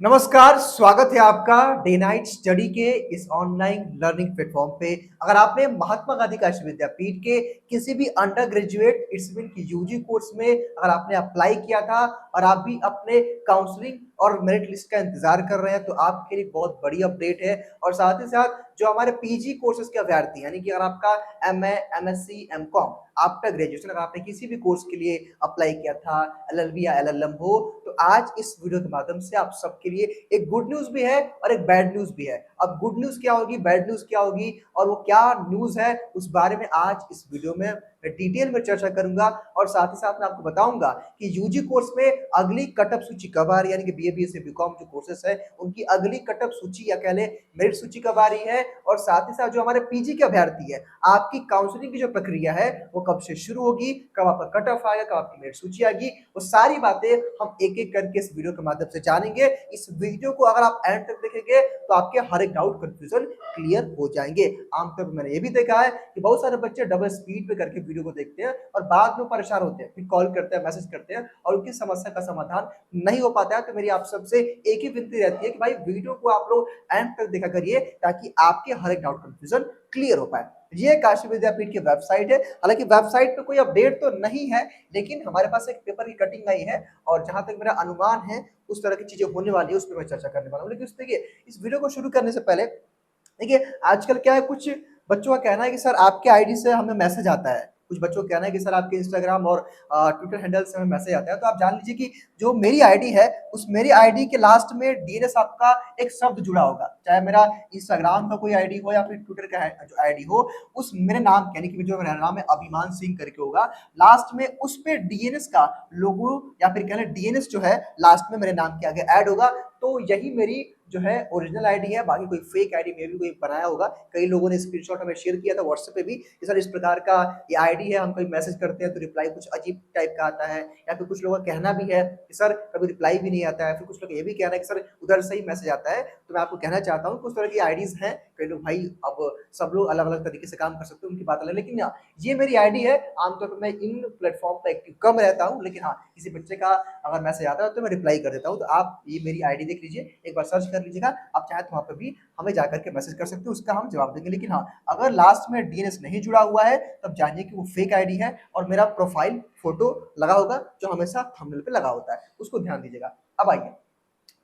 नमस्कार, स्वागत है आपका डे नाइट स्टडी के इस ऑनलाइन लर्निंग प्लेटफॉर्म पे। अगर आपने महात्मा गांधी काशी विद्यापीठ के किसी भी अंडर ग्रेजुएट इट्स मीन की यूजी कोर्स में अगर आपने अप्लाई किया था और आप भी अपने काउंसलिंग और मेरिट लिस्ट का इंतजार कर रहे हैं तो आपके लिए बहुत बड़ी अपडेट है। और साथ ही साथ जो हमारे पीजी कोर्सेज के अभ्यर्थी यानी कि अगर आपका MA, MSc, MCom after graduation अगर आपने किसी भी कोर्स के लिए अप्लाई किया था, एलएलबी या एलएलएम हो, तो आज इस वीडियो के माध्यम से आप सबके लिए एक गुड न्यूज भी है और एक बैड न्यूज भी है। अब गुड न्यूज क्या होगी, बैड न्यूज क्या होगी और वो क्या न्यूज है उस बारे में आज इस वीडियो में मैं डिटेल में चर्चा करूंगा। और साथ ही साथ मैं आपको बताऊंगा कि यूजी कोर्स में अगली कटअप सूची कब आ रही है, यानी कि बीए, बीएससी, बीकॉम जो कोर्सेस है उनकी अगली कटअप सूची या कह ले मेरिट सूची कब आ रही है। और साथ ही साथ जो हमारे पीजी के अभ्यर्थी है आपकी काउंसलिंग की जो प्रक्रिया है वो कब से शुरू होगी, कब आपका कट ऑफ आएगा, कब आपकी मेरिट सूची आएगी, वो सारी बातें हम एक एक करके इस वीडियो के माध्यम से जानेंगे। इस वीडियो को अगर आप एंड तक देखेंगे तो आपके हर एक डाउट कंफ्यूजन क्लियर हो जाएंगे। आमतौर पर मैंने ये भी देखा है कि बहुत सारे बच्चे डबल स्पीड पे करके वीडियो को देखते हैं और बाद में परेशान होते हैं, फिर कॉल करते हैं, मैसेज करते हैं और उनकी समस्या का समाधान नहीं हो पाता है। तो मेरी आप सबसे एक ही विनती रहती है कि भाई वीडियो को आप लोग एंड तक देखा करिए ताकि आपके हर एक डाउट कंफ्यूजन क्लियर हो पाए। ये काशी विद्यापीठ की वेबसाइट है। हालांकि वेबसाइट पे कोई अपडेट तो नहीं है, लेकिन हमारे पास एक पेपर की कटिंग आई है और जहां तक मेरा अनुमान है उस तरह की चीजें होने वाली है उस पर मैं चर्चा करने वाला हूँ। लेकिन देखिए, इस वीडियो को शुरू करने से पहले देखिए, आजकल क्या है, कुछ बच्चों का कहना है कि सर आपके आईडी से हमें मैसेज आता है, कुछ बच्चों का कहना है कि सर आपके इंस्टाग्राम और ट्विटर हैंडल से हमें मैसेज आता है। तो आप जान लीजिए कि जो मेरी आईडी है उस मेरी आईडी के लास्ट में डीएनएस आपका एक शब्द जुड़ा होगा, चाहे मेरा इंस्टाग्राम का कोई आईडी हो या फिर ट्विटर का जो आईडी हो, उस मेरे नाम यानी कि जो मेरा नाम है अभिमान सिंह करके होगा, लास्ट में उस पे डीएनएस का लोगो या फिर कह लें डीएनएस जो है लास्ट में मेरे नाम के आगे ऐड होगा। तो यही मेरी जो है ओरिजिनल आईडी है, बाकी कोई फेक आईडी में भी कोई बनाया होगा। कई लोगों ने स्क्रीनशॉट हमें शेयर किया था व्हाट्सएप पे भी कि सर इस प्रकार का ये आईडी है, हम कोई मैसेज करते हैं तो रिप्लाई कुछ अजीब टाइप का आता है, या फिर कुछ लोगों का कहना भी है कि सर कभी रिप्लाई भी नहीं आता है, फिर कुछ लोग ये भी कहना है कि सर उधर से ही मैसेज आता है। तो मैं आपको कहना चाहता हूँ कुछ तरह की आईडीज हैं, कई लोग भाई अब सब लोग अलग अलग तरीके से काम कर सकते हैं, उनकी बात अलग, लेकिन ये मेरी आईडी है। आमतौर पर मैं इन प्लेटफॉर्म पर एक्टिव कम रहता हूँ, लेकिन हाँ किसी बच्चे का अगर मैसेज आता है तो मैं रिप्लाई कर देता हूँ। तो आप ये मेरी आईडी देख लीजिए, एक बार सर्च कर लीजिएगा, आप चाहे तो वहाँ पर भी हमें जाकर के मैसेज कर सकते हो, उसका हम जवाब देंगे। लेकिन हाँ, अगर लास्ट में डीएनएस नहीं जुड़ा हुआ है तब जानिए कि वो फेक आईडी है और मेरा प्रोफाइल फोटो लगा होगा जो हमेशा थंबनेल पे लगा होता है, उसको ध्यान दीजिएगा। अब आइए,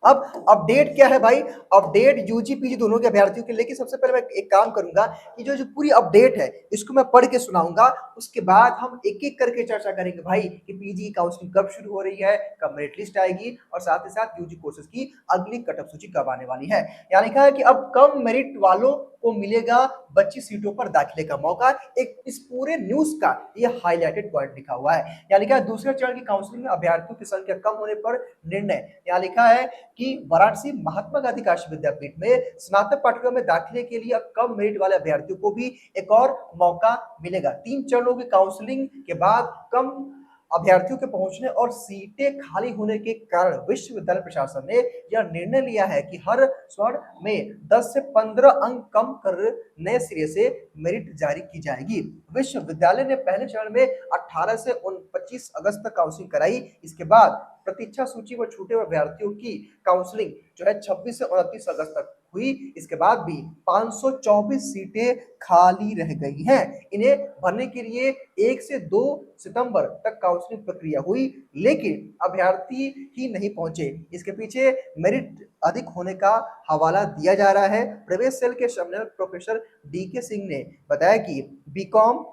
अब अपडेट क्या है भाई, अपडेट यूजी पीजी दोनों के अभ्यर्थियों के। लेकिन सबसे पहले मैं एक काम करूंगा कि जो जो पूरी अपडेट है इसको मैं पढ़ के सुनाऊंगा, उसके बाद हम एक एक करके चर्चा करेंगे भाई कि पीजी की काउंसलिंग कब शुरू हो रही है, कब मेरिट लिस्ट आएगी और साथ ही साथ यूजी कोर्सेज की अगली कटअप सूची कब आने वाली है। यहाँ लिखा है कि अब कम मेरिट वालों को मिलेगा 25 सीटों पर दाखिले का मौका। एक इस पूरे न्यूज का ये हाईलाइटेड पॉइंट लिखा हुआ है। यहाँ लिखा है दूसरे चरण की काउंसलिंग में अभ्यर्थियों की संख्या कम होने पर निर्णय। यहाँ लिखा है कि वाराणसी महात्मा गांधी काशी विद्यापीठ में स्नातक पाठ्यक्रम में दाखिले के लिए अब कम मेरिट वाले अभ्यर्थियों को भी एक और मौका मिलेगा। 3 चरणों की काउंसलिंग के बाद कम अभ्यर्थियों के पहुंचने और सीटें खाली होने के कारण विश्वविद्यालय प्रशासन ने यह निर्णय लिया है कि हर स्वर्ण में 10 से 15 अंक कम कर नए सिरे से मेरिट जारी की जाएगी। विश्वविद्यालय ने पहले चरण में 18 से 25 अगस्त तक काउंसलिंग कराई। इसके बाद प्रतीक्षा सूची में छूटे हुए अभ्यर्थियों की काउंसलिंग जो है 26 से 29 अगस्त तक हुई। इसके बाद भी 524 सीटें खाली रह गई हैं। इन्हें भरने के लिए 1 से 2 सितंबर तक काउंसलिंग प्रक्रिया हुई, लेकिन अभ्यर्थी ही नहीं पहुंचे। इसके पीछे मेरिट अधिक होने का हवाला दिया जा रहा है। प्रवेश सेल के समन्वय प्रोफेसर डीके सिंह ने बताया कि BCom,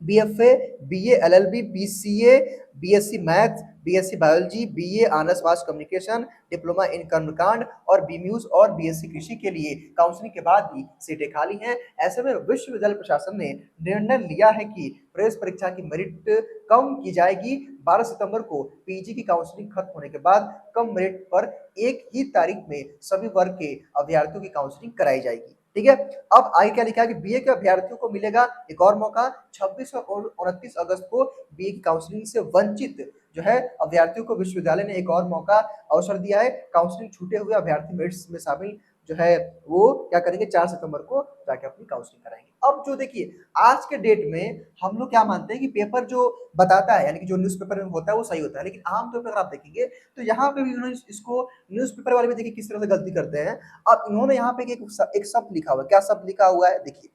BFA, BA LLB, BCA, BSc maths, BSc biology, BA honours mass communication, diploma in कर्मकांड और बीम्यूज और बीएससी कृषि के लिए काउंसलिंग के बाद भी सीटें खाली हैं। ऐसे में विश्वविद्यालय प्रशासन ने निर्णय लिया है कि प्रवेश परीक्षा की मेरिट कम की जाएगी। 12 सितंबर को पीजी की काउंसलिंग खत्म होने के बाद कम मेरिट पर एक ही तारीख में सभी वर्ग के अभ्यर्थियों की काउंसलिंग कराई जाएगी। ठीक है, अब आगे क्या लिखा है कि बीए के अभ्यर्थियों को मिलेगा एक और मौका। 26 और 29 अगस्त को बीए की काउंसलिंग से वंचित जो है अभ्यर्थियों को विश्वविद्यालय ने एक और मौका अवसर दिया है। काउंसलिंग छूटे हुए अभ्यर्थी मेरिट्स में शामिल जो है वो क्या करेंगे 4 सितंबर को जाके अपनी काउंसलिंग कराएँगे। अब जो देखिए आज के डेट में हम लोग क्या मानते हैं कि पेपर जो बताता है यानी कि जो न्यूज़पेपर में होता है वो सही होता है। लेकिन आम तौर पे अगर आप देखेंगे तो यहाँ पे भी उन्होंने इसको न्यूज़पेपर वाले भी देखिए किस तरह से गलती करते हैं। अब इन्होंने यहाँ पे एक शब्द लिखा हुआ है, क्या शब्द लिखा हुआ है देखिए,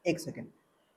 1 सेकंड।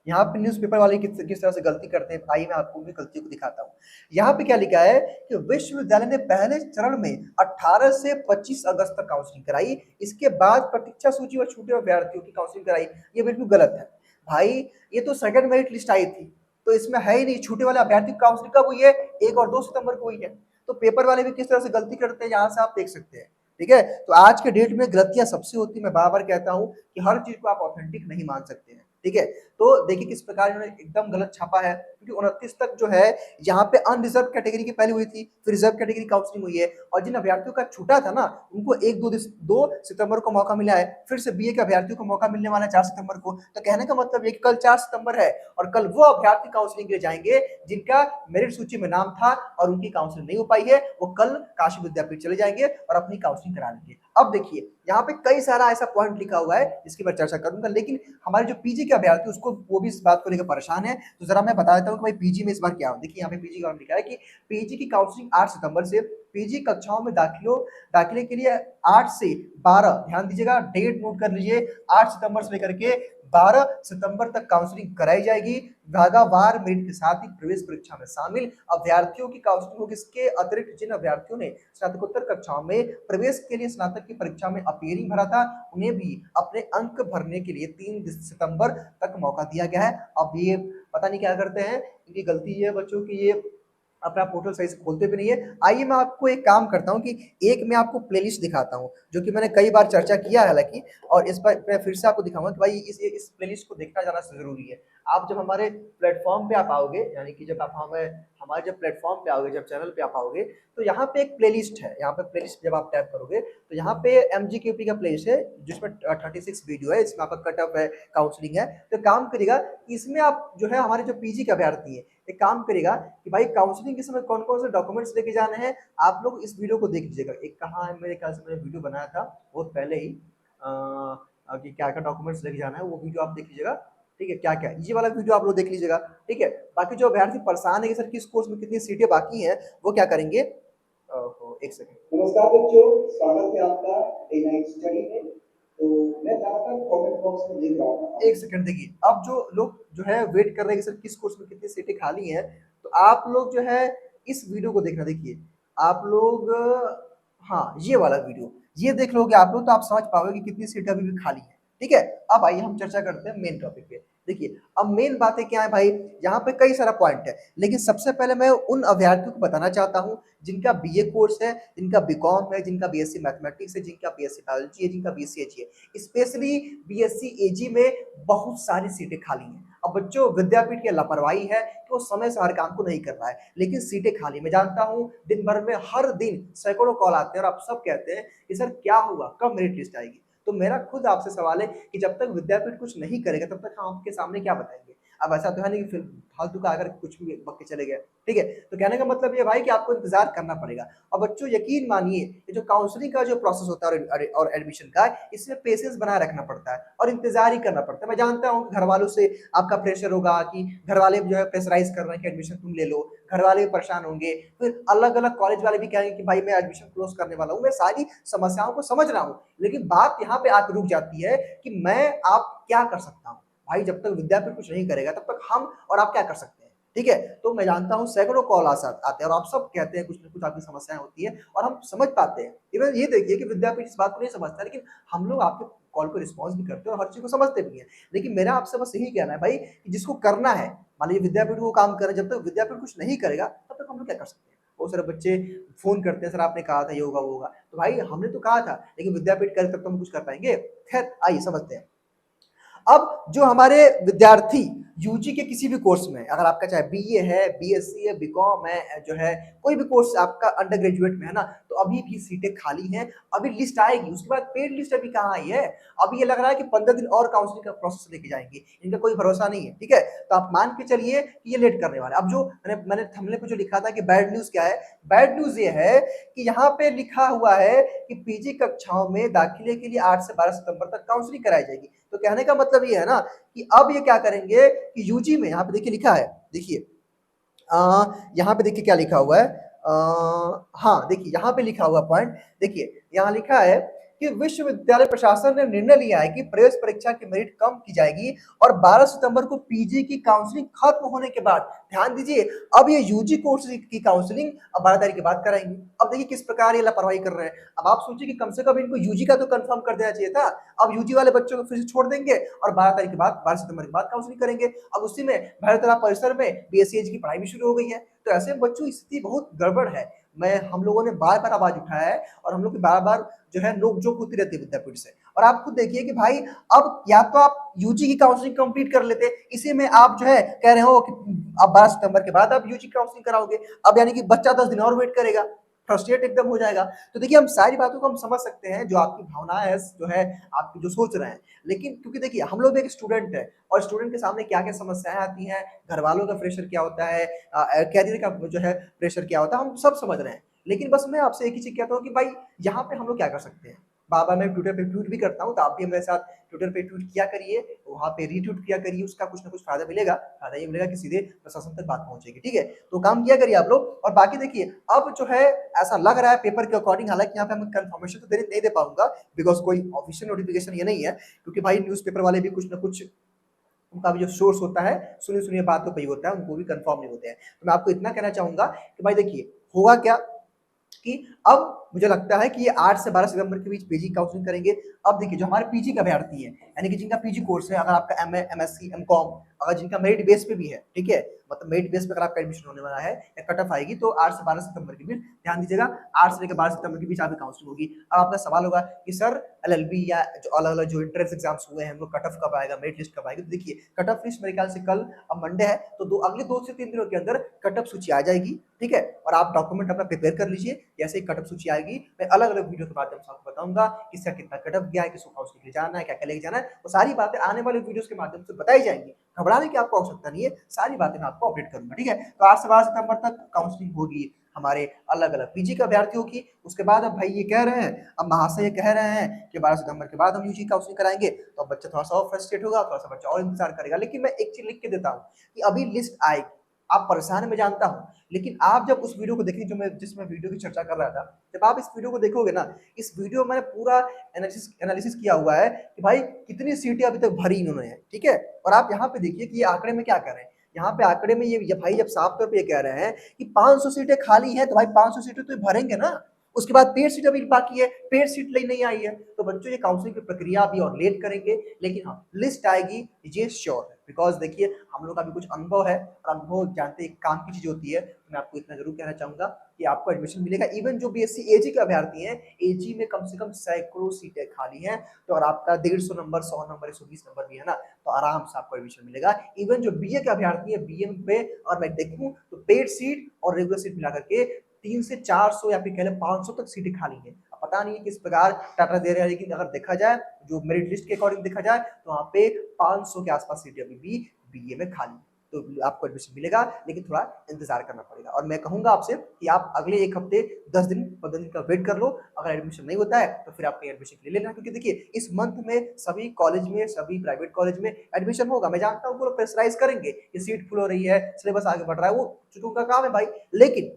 यहाँ पे न्यूज़पेपर वाले किस तरह से गलती करते हैं, आइए मैं आपको उनकी गलती को दिखाता हूँ। यहाँ पे क्या लिखा है कि विश्वविद्यालय ने पहले चरण में 18 से 25 अगस्त तक काउंसलिंग कराई, इसके बाद प्रतीक्षा सूची व छूटे हुए अभ्यर्थियों की काउंसलिंग कराई। ये बिल्कुल गलत है। भाई ये तो सेकंड मेरिट लिस्ट आई थी, तो इसमें है ही नहीं छूटे वाले अभ्यर्थी की काउंसलिंग कब हुई है? 1 और 2 सितंबर को हुई है। तो पेपर वाले भी किस तरह से गलती करते हैं यहाँ से आप देख सकते हैं। ठीक है? तो आज के डेट में गलतियाँ सबसे होती है, मैं बार-बार कहता हूँ कि हर चीज़ को आप ऑथेंटिक नहीं मान सकते हैं। ठीक है? तो देखिए किस प्रकार इन्होंने एकदम गलत छापा है, क्योंकि 29 तक जो है यहाँ पे अनरिजर्व कैटेगरी की पहले हुई थी, फिर रिजर्व कैटेगरी काउंसलिंग हुई है और जिन अभ्यर्थियों का छूटा था ना, उनको 2 सितंबर को मौका मिला है, फिर से बीए के अभ्यर्थियों को मौका मिलने वाला है 4 सितंबर को। तो कहने का मतलब ये कि कल 4 सितंबर है और कल वो अभ्यर्थी काउंसलिंग के लिए जाएंगे जिनका मेरिट सूची में नाम था और उनकी काउंसलिंग नहीं हो पाई है, वो कल काशी विद्यापीठ चले जाएंगे और अपनी काउंसलिंग करा लेंगे। अब देखिए यहाँ पे कई सारा ऐसा पॉइंट लिखा हुआ है जिसकी मैं चर्चा करूंगा, लेकिन हमारे जो पीजी के अभ्यर्थी उसको वो भी इस बात को लेकर परेशान है। तो जरा मैं बता देता हूँ कि भाई पीजी में इस बार क्या हो। देखिए यहाँ पे पीजी का लिखा है कि पीजी की काउंसलिंग 8 सितंबर से, पीजी कक्षाओं में दाखिले के लिए 8 से 12, ध्यान दीजिएगा डेट नोट कर लीजिए, 8 सितंबर से लेकर के 12 सितंबर तक काउंसलिंग कराई जाएगी। विभागवार मेरिट के साथ ही प्रवेश परीक्षा में शामिल अभ्यर्थियों की काउंसलिंग होगी। इसके अतिरिक्त जिन अभ्यर्थियों ने स्नातकोत्तर कक्षाओं में प्रवेश के लिए स्नातक की परीक्षा में अपीयरिंग भरा था, उन्हें भी अपने अंक भरने के लिए 3 सितंबर तक मौका दिया गया है। अब ये पता नहीं क्या करते हैं, इनकी गलती ये है बच्चों की, ये अपना पोर्टल सही से खोलते भी नहीं है। आइए मैं आपको एक काम करता हूँ कि एक मैं आपको प्लेलिस्ट दिखाता हूँ, जो कि मैंने कई बार चर्चा किया है हालाँकि, और इस पर मैं फिर से आपको दिखाऊँगा कि भाई इस प्लेलिस्ट को देखना ज़्यादा ज़रूरी है। आप जब हमारे प्लेटफ़ॉर्म पे आप आओगे, यानी कि जब आप हमारे जब प्लेटफ़ॉर्म पे आओगे, जब चैनल पे आप आओगे, तो यहाँ पे एक प्लेलिस्ट है। यहाँ पे प्लेलिस्ट जब आप टैप करोगे, तो यहाँ पे एमजीक्यूपी का प्लेलिस्ट है, जिसमें 36 वीडियो है, इसमें आपका कट ऑफ है, काउंसलिंग है। तो काम करिएगा, इसमें आप जो है हमारे जो पीजी के अभ्यर्थी हैं, एक काम करिएगा कि भाई काउंसलिंग के समय कौन-कौन से डॉक्यूमेंट्स लेके जाने हैं, आप लोग इस वीडियो को देख लीजिएगा। एक कहाँ है, मेरे ख्याल से मैंने वीडियो बनाया था बहुत पहले ही, कि क्या-क्या डॉक्यूमेंट्स लेके जाना है, वो वीडियो आप देख लीजिएगा। ठीक है, क्या-क्या, ये वाला वीडियो आप लोग देख लीजिएगा। ठीक है, बाकी जो अभ्यर्थी परेशान है कि सर किस कोर्स में कितनी सीटें बाकी हैं, वो क्या करेंगे, एक सेकंड। नमस्कार बच्चों, स्वागत है आपका डे नाइट स्टडी में। तो मैं ज़्यादातर कमेंट बॉक्स में देख रहा हूँ। एक सेकंड देखिए, अब जो लोग जो है वेट कर रहे हैं कि सर किस कोर्स में कितनी सीटें खाली हैं, तो आप लोग जो है इस वीडियो को देखना। देखिए आप लोग, हाँ, ये वाला वीडियो, ये देख लोगे आप लोग तो आप समझ पाओगे कि कितनी सीटें अभी भी खाली हैं। ठीक है, अब आइए हम चर्चा करते हैं मेन टॉपिक पे। देखिए अब मेन बातें क्या है भाई, यहाँ पे कई सारा पॉइंट है, लेकिन सबसे पहले मैं उन अभ्यर्थियों को बताना चाहता हूँ जिनका बीए कोर्स है, जिनका बीकॉम है, जिनका बीएससी मैथमेटिक्स है, जिनका बीएससी बायोलॉजी है, जिनका बीएससी एजी है। स्पेशली बीएससी एजी में बहुत सारी सीटें खाली हैं। अब बच्चों विद्यापीठ की लापरवाही है कि वो समय से हर काम को नहीं कर रहा है, लेकिन सीटें खाली। मैं जानता हूँ दिन भर में हर दिन सैकड़ों कॉल आते हैं और आप सब कहते हैं कि सर क्या होगा, कब मेरिट लिस्ट आएगी। तो मेरा खुद आपसे सवाल है कि जब तक विद्यापीठ कुछ नहीं करेगा तब तक हम आपके सामने क्या बताएंगे। अब ऐसा तो है नहीं कि फिर फालतू का आकर कुछ भी बक के चले गए। ठीक है, तो कहने का मतलब ये भाई कि आपको इंतजार करना पड़ेगा। और बच्चों यकीन मानिए ये जो काउंसलिंग का जो प्रोसेस होता है और एडमिशन का, इसमें पेशेंस बनाए रखना पड़ता है और इंतजार ही करना पड़ता है। मैं जानता हूँ घर वालों से आपका प्रेशर होगा कि घर वाले जो है प्रेशराइज कर रहे हैं कि एडमिशन तुम ले लो, घर वाले भी परेशान होंगे, फिर अलग अलग कॉलेज वाले भी कहेंगे कि भाई मैं एडमिशन क्लोज करने वाला हूँ। मैं सारी समस्याओं को समझ रहा हूँ, लेकिन बात यहाँ पे आकर रुक जाती है कि मैं आप क्या कर सकता हूँ। भाई जब तक विद्यापीठ कुछ नहीं करेगा तब तक हम और आप क्या कर सकते हैं। ठीक है, तो मैं जानता हूँ सैकड़ों कॉल आते हैं और आप सब कहते हैं कुछ ना कुछ आपकी समस्याएं होती है और हम समझ पाते हैं। इवन ये देखिए कि विद्यापीठ इस बात को नहीं समझता, लेकिन हम लोग आपके कॉल को रिस्पॉन्स भी करते हैं और हर चीज को समझते भी हैं। लेकिन मेरा आपसे बस यही कहना है भाई कि जिसको करना है, मान लीजिए विद्यापीठ को काम करे, जब तक विद्यापीठ कुछ नहीं करेगा तब तक हम लोग क्या कर सकते हैं। बहुत सारे बच्चे फोन करते हैं, सर आपने कहा था ये होगा वो होगा, तो भाई हमने तो कहा था, लेकिन विद्यापीठ करे तब तो हम कुछ कर पाएंगे। खैर आइए समझते हैं। अब जो हमारे विद्यार्थी यूजी के किसी भी कोर्स में अगर आपका चाहे बीए है, बीएससी है, बीकॉम है, जो है कोई भी कोर्स आपका अंडर ग्रेजुएट में है ना, तो अभी भी सीटें खाली हैं। अभी लिस्ट आएगी, उसके बाद पेड लिस्ट अभी कहाँ आई है। अभी ये लग रहा है कि 15 दिन और काउंसलिंग का प्रोसेस लेके जाएंगे, इनका कोई भरोसा नहीं है। ठीक है, तो आप मान के चलिए कि ये लेट करने वाले। अब जो मैंने थंबनेल पे जो लिखा था कि बैड न्यूज क्या है, बैड न्यूज ये है कि यहाँ पे लिखा हुआ है कि पीजी कक्षाओं में दाखिले के लिए 8 से 12 सितंबर तक काउंसलिंग कराई जाएगी। तो कहने का मतलब ये है ना कि अब ये क्या करेंगे कि यूजी में यहाँ पे देखिए लिखा है, देखिए यहाँ पे देखिए क्या लिखा हुआ है। हाँ देखिए यहाँ पे लिखा हुआ पॉइंट, देखिए यहाँ लिखा है कि विश्वविद्यालय प्रशासन ने निर्णय लिया है कि प्रवेश परीक्षा की मेरिट कम की जाएगी और 12 सितंबर को पीजी की काउंसलिंग खत्म होने के बाद, ध्यान दीजिए, अब ये यूजी कोर्स की काउंसलिंग अब 12 तारीख के बाद कराएंगे। अब देखिए किस प्रकार ये लापरवाही कर रहे हैं। अब आप सोचिए कि कम से कम इनको यूजी का तो कंफर्म कर देना चाहिए था। अब यूजी वाले बच्चों को फिर से छोड़ देंगे और 12 तारीख के बाद, 12 सितंबर के बाद काउंसलिंग करेंगे। अब उसी में भैरतला परिसर में बीएससी की पढ़ाई भी शुरू हो गई है। तो ऐसे में बच्चों की स्थिति बहुत गड़बड़ है। हम लोगों ने बार-बार आवाज उठाया है और हम लोग की बार-बार जो है नोक-झोंक होती रहती है विद्यापीठ से। और आप खुद देखिए कि भाई अब या तो आप यूजी की काउंसलिंग कंप्लीट कर लेते, इसी में आप जो है कह रहे हो कि अब 12 सितंबर के बाद आप यूजी काउंसलिंग कराओगे। अब यानी कि बच्चा 10 दिन और वेट करेगा, फ्रस्ट्रेट एकदम हो जाएगा। तो देखिए हम सारी बातों को हम समझ सकते हैं, जो आपकी भावनाएँ है, जो है आपकी जो सोच रहे हैं। लेकिन क्योंकि देखिए हम लोग भी एक स्टूडेंट है और स्टूडेंट के सामने क्या-क्या समस्याएँ आती हैं, घर वालों का प्रेशर क्या होता है, कैरियर का जो है प्रेशर क्या होता है, हम सब समझ रहे हैं। लेकिन बस मैं आपसे एक ही चीज़ कहता हूँ कि भाई यहाँ पे हम लोग क्या कर सकते हैं? बार-बार मैं ट्विटर पे ट्वीट भी करता हूँ, तो आप भी मेरे साथ ट्विटर पे ट्वीट किया करिए, वहाँ पे रीट्वीट किया करिए, उसका कुछ ना कुछ फ़ायदा मिलेगा। फ़ायदा ये मिलेगा कि सीधे प्रशासन तक बात पहुँचेगी, ठीक है? तो काम किया करिए आप लोग। और बाकी देखिए, अब जो है ऐसा लग रहा है पेपर के अकॉर्डिंग, हालाँकि यहाँ पे मैं कन्फर्मेशन तो नहीं दे पाऊँगा, बिकॉज़ कोई ऑफिशियल नोटिफ़िकेशन ये नहीं है, क्योंकि भाई न्यूज़पेपर वाले भी कुछ ना कुछ, उनका भी जो सोर्स होता है, सुनी-सुनी बातों पे ही होता है, उनको भी कन्फर्म नहीं होते हैं। तो मैं आपको इतना कहना चाहूँगा कि भाई देखिए, होगा क्या कि अब मुझे लगता है कि ये 8 से 12 सितंबर के बीच पीजी काउंसलिंग करेंगे। अब देखिए जो हमारे पीजी के अभ्यर्थी हैं, यानी कि जिनका पीजी कोर्स है, अगर आपका एमए, एमएससी, एमकॉम, अगर जिनका मेरिट बेस पे भी है, ठीक है? मतलब मेरिट बेस पे अगर आपका एडमिशन होने वाला है या कट ऑफ आएगी, तो 8 से 12 सितंबर के बीच, ध्यान दीजिएगा, 8 से लेकर 12 सितंबर के बीच आपकी काउंसलिंग होगी। अब आपका सवाल होगा कि सर एलएलबी या जो अलग-अलग जो एंट्रेंस एग्ज़ाम्स हुए हैं, हम लोग कट ऑफ कब आएगा, मेरिट लिस्ट कब आएगी? तो देखिए कट ऑफ लिस्ट मेरे ख्याल से कल, अब मंडे है, तो अगले 2 से 3 दिनों के अंदर कट ऑफ सूची आ जाएगी, ठीक है? और आप डॉक्यूमेंट अपना प्रिपेयर कर लीजिए। जैसे ही कट ऑफ सूची आएगी, मैं अलग-अलग वीडियो के माध्यम से आपको बताऊँगा, किसका कितना कट ऑफ गया है, किसको काउंसलिंग के लिए जाना है, क्या-क्या लेके जाना है, वो सारी बातें आने वाले वीडियोज़ के माध्यम से बताई जाएँगी। घबराने की आपको आवश्यकता नहीं है, सारी बातें मैं आपको अपडेट करूँगा, ठीक है? तो 8 से 12 सितंबर तक काउंसलिंग होगी हमारे अलग-अलग पीजी के अभ्यर्थियों की। उसके बाद अब भाई ये कह रहे हैं, अब महाशय ये कह रहे हैं कि 12 सितंबर के बाद हम यूजी काउंसलिंग कराएँगे, तो अब बच्चा थोड़ा-सा और फ्रस्ट्रेट होगा, थोड़ा-सा बच्चा और इंतज़ार करेगा। लेकिन मैं एक चीज़ लिख के देता हूँ कि अभी लिस्ट आएगी। आप परेशान हैं मैं जानता हूँ, लेकिन आप जब उस वीडियो को देखेंगे, जिसमें वीडियो की चर्चा कर रहा था, जब आप इस वीडियो को देखोगे ना, इस वीडियो में मैंने पूरा एनालिसिस किया हुआ है कि भाई कितनी सीटें अभी तक भरी इन्होंने हैं, ठीक है? और आप यहाँ पे देखिए कि ये आंकड़े में क्या कह रहे हैं। यहाँ पे आंकड़े में ये भाई जब साफ तौर पे ये कह रहे हैं कि 500 सीटें खाली हैं, तो भाई 500 सीटें तो ये भरेंगे ना। उसके बाद पेड सीट अभी बाकी है, पेड सीट नहीं आई है। तो बच्चों ये काउंसलिंग की प्रक्रिया अभी और लेट करेंगे, लेकिन हाँ, लिस्ट आएगी, ये श्योर है। बिकॉज़ देखिए हम लोग का भी कुछ अनुभव है और अनुभव जानते हैं काम की चीज़ होती है। तो मैं आपको इतना ज़रूर कहना चाहूँगा कि आपको एडमिशन मिलेगा। इवन जो बीएससी एजी के अभ्यर्थी हैं, एजी में कम से कम सैकड़ों सीटें खाली हैं। तो अगर आपका 150 नंबर, 100 नंबर, 120 नंबर भी है ना, तो आराम से आपको एडमिशन मिलेगा। इवन जो बीए के अभ्यर्थी हैं, बीए पे और मैं देखूँ तो पेड सीट और रेगुलर सीट मिला करके 3 से 400 या फिर कह लें 500 तक सीटें खाली हैं। अब पता नहीं है किस प्रकार टाटा दे रहे हैं, लेकिन अगर देखा जाए, जो मेरिट लिस्ट के अकॉर्डिंग देखा जाए, तो वहाँ पे 500 के आस-पास सीटें अभी भी बीए में खाली हैं। तो आपको एडमिशन मिलेगा, लेकिन थोड़ा इंतज़ार करना पड़ेगा। और मैं कहूँगा आपसे कि आप अगले 1 हफ्ते, 10 दिन, 15 दिन का वेट कर लो। अगर एडमिशन नहीं होता है, तो फिर आप कहीं एडमिशन के लिए लेना, क्योंकि देखिए इस मंथ में सभी कॉलेज में, सभी प्राइवेट कॉलेज में एडमिशन होगा। मैं जानता हूँ वो लोग प्रेशराइज़ करेंगे कि सीट फुल हो रही है, सिलेबस आगे बढ़ रहा है, वो चूँकि उनका काम है भाई। लेकिन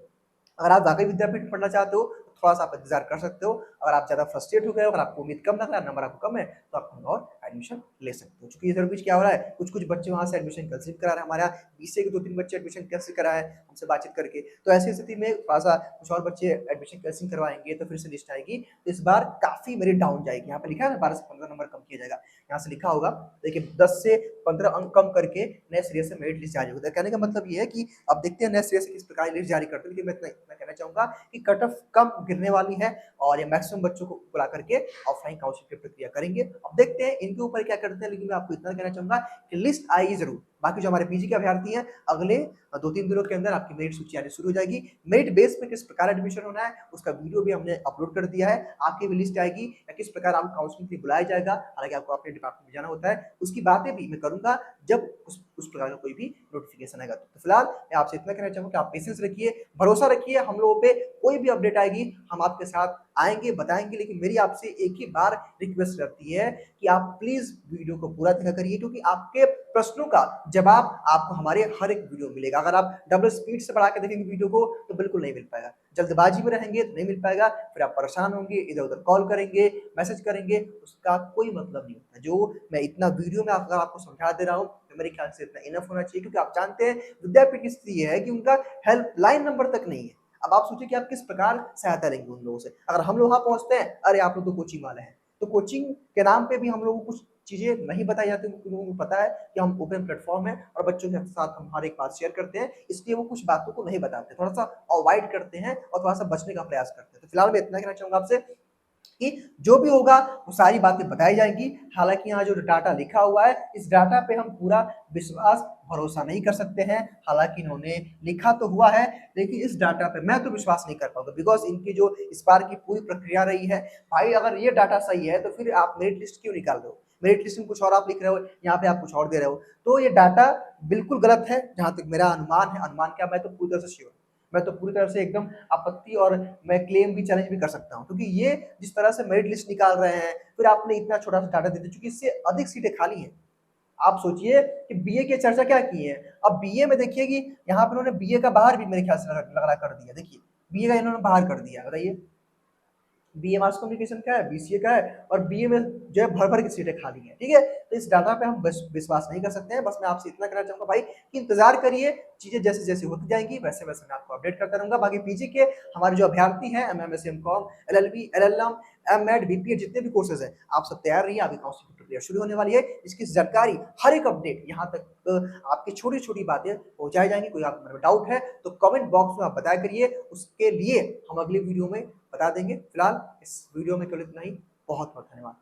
अगर आप वाक़ई विद्यापीठ में पढ़ना चाहते हो, तो थोड़ा-सा आप इंतज़ार कर सकते हो। अगर आप ज़्यादा फ्रस्ट्रेट हो गए हो, अगर आपको उम्मीद कम लग रहा है, नंबर आपको कम है, तो आप कहीं और एडमिशन ले सकते हो। चूँकि इधर बीच क्या हो रहा है, कुछ-कुछ बच्चे वहाँ से एडमिशन कैंसल करा रहे हैं। हमारे यहाँ बीसीए के 2-3 बच्चे एडमिशन कैंसल कराए हैं, हमसे बातचीत करके। तो ऐसी स्थिति में थोड़ा-सा कुछ और बच्चे एडमिशन कैंसल करवाएँगे, तो फिर से लिस्ट आएगी। तो इस बार काफ़ी मेरिट डाउन जाएगी। यहाँ पे लिखा है ना 12 से 15 नंबर कम किया जाएगा। यहाँ से लिखा होगा, देखिए 10 से 15 अंक कम करके नए सिरे से मेरिट लिस्ट जारी होगा। कहने का मतलब ये है कि अब देखते हैं नए सिरे से किस प्रकार लिस्ट जारी करते हैं। लेकिन मैं कहना चाहूँगा कि कट ऑफ कम गिरने वाली है और ये मैक्सिमम बच्चों को बुला करके ऑफलाइन काउंसलिंग की प्रक्रिया करेंगे। अब देखते हैं इनके ऊपर क्या करते हैं, लेकिन मैं आपको इतना कहना चाहूँगा कि लिस्ट आएगी ज़रूर। बाकी जो हमारे पीजी के अभ्यर्थी हैं, अगले 2-3 दिनों के अंदर आपकी मेरिट सूची आनी शुरू हो जाएगी। मेरिट बेस पे किस प्रकार एडमिशन होना है, उसका वीडियो भी हमने अपलोड कर दिया है। आपकी भी लिस्ट आएगी या किस प्रकार आपको काउंसलिंग के लिए बुलाया जाएगा, हालाँकि आपको अपने डिपार्टमेंट में जाना होता है, उसकी बातें भी मैं करूँगा जब उस प्रकार का कोई भी नोटिफ़िकेशन आएगा। तो फिलहाल मैं आपसे इतना कहना चाहूँगा कि आप पेशेंस रखिए, भरोसा रखिए हम लोगों पे, कोई भी अपडेट आएगी हम आपके साथ आएँगे, बताएँगे, लेकिन मेरी आपसे एक ही बार रिक्वेस्ट रहती है कि आप प्लीज़ वीडियो को पूरा देखा करिए, क्योंकि आपके प्रश्नों का जवाब आपको हमारे हर एक वीडियो में मिलेगा। अगर आप डबल स्पीड से बढ़ा के देखेंगे वीडियो को तो बिल्कुल नहीं मिल पाएगा। जल्दबाजी में रहेंगे तो नहीं मिल पाएगा, फिर आप परेशान होंगे, इधर-उधर कॉल करेंगे, मैसेज करेंगे, उसका कोई मतलब नहीं होता। जो मैं इतना वीडियो में अगर आपको समझा दे रहा हूँ, तो मेरे ख्याल से इतना इनफ होना चाहिए, क्योंकि आप जानते हैं विद्यापीठ की स्थिति ये है कि उनका हेल्पलाइन नंबर तक नहीं है। अब आप सोचिए कि आप किस प्रकार सहायता लेंगे उन लोगों से। अगर हम लोग वहाँ पहुँचते हैं, अरे आप लोग तो कोचिंग वाले हैं। तो कोचिंग के नाम पे भी हम लोगों को कुछ चीज़ें नहीं बताई जाती, क्योंकि लोगों को पता है कि हम ओपन प्लेटफ़ॉर्म है और बच्चों के साथ हम हर एक बात शेयर करते हैं, इसलिए वो कुछ बातों को नहीं बताते, थोड़ा-सा अवॉइड करते हैं और थोड़ा-सा बचने का प्रयास करते हैं। तो फिलहाल मैं इतना कहना चाहूँगा आपसे कि जो भी होगा वो सारी बातें बताई जाएँगी। हालाँकि यहाँ जो डाटा लिखा हुआ है, इस डाटा पे हम पूरा विश्वास, भरोसा नहीं कर सकते हैं। हालाँकि इन्होंने लिखा तो हुआ है, लेकिन इस डाटा पे मैं तो विश्वास नहीं कर पाऊँगा, बिकॉज़ इनकी जो इस बार की पूरी प्रक्रिया रही है, भाई अगर ये डाटा सही है तो फिर आप मेरिट लिस्ट क्यों निकाल रहे हो? मेरिट लिस्ट में कुछ और आप लिख रहे हो, यहाँ पे आप कुछ और दे रहे हो। तो ये डाटा बिल्कुल गलत है, जहाँ तक मेरा अनुमान है, अनुमान क्या, मैं तो पूरी तरह से श्योर हूँ। मैं तो पूरी तरह से एकदम आपत्ति और मैं क्लेम भी, चैलेंज भी कर सकता हूँ, क्योंकि ये जिस तरह से मेरिट लिस्ट निकाल रहे हैं, फिर आपने इतना छोटा-सा डाटा दे दिया, चूँकि इससे अधिक सीटें खाली हैं। आप सोचिए कि बीए की चर्चा क्या की है। अब बीए में देखिए कि यहाँ पे उन्होंने बीए का बाहर भी मेरे ख्याल से लग रहा कर दिया। देखिए, बीए का इन्होंने बाहर कर दिया, बताइए। बीए मास कम्युनिकेशन का है, बीसीए का है और बीए में जो है भर-भर की सीटें खाली हैं, ठीक है? तो इस डाटा पे हम बस विश्वास नहीं कर सकते हैं। बस मैं आपसे इतना कहना चाहूँगा भाई कि इंतज़ार करिए, चीज़ें जैसे-जैसे होती जाएँगी वैसे-वैसे मैं आपको अपडेट करता रहूँगा। बाकी पीजी के हमारे जो अभ्यर्थी हैं MM, SC, MCom, LLB, LLM, MEd, BPEd, जितने भी कोर्सेज़ हैं, आप सब तैयार रहिए, आपकी काउंसलिंग की प्रक्रिया शुरू होने वाली है। इसकी जानकारी, हर एक अपडेट, यहाँ तक आपकी छोटी-छोटी बातें पहुँचाई जाएँगी। कोई आपके मन में डाउट है तो कमेंट बॉक्स में आप बताया करिए, उसके लिए हम अगली वीडियो में बता देंगे। फिलहाल इस वीडियो में केवल इतना ही। बहुत-बहुत धन्यवाद।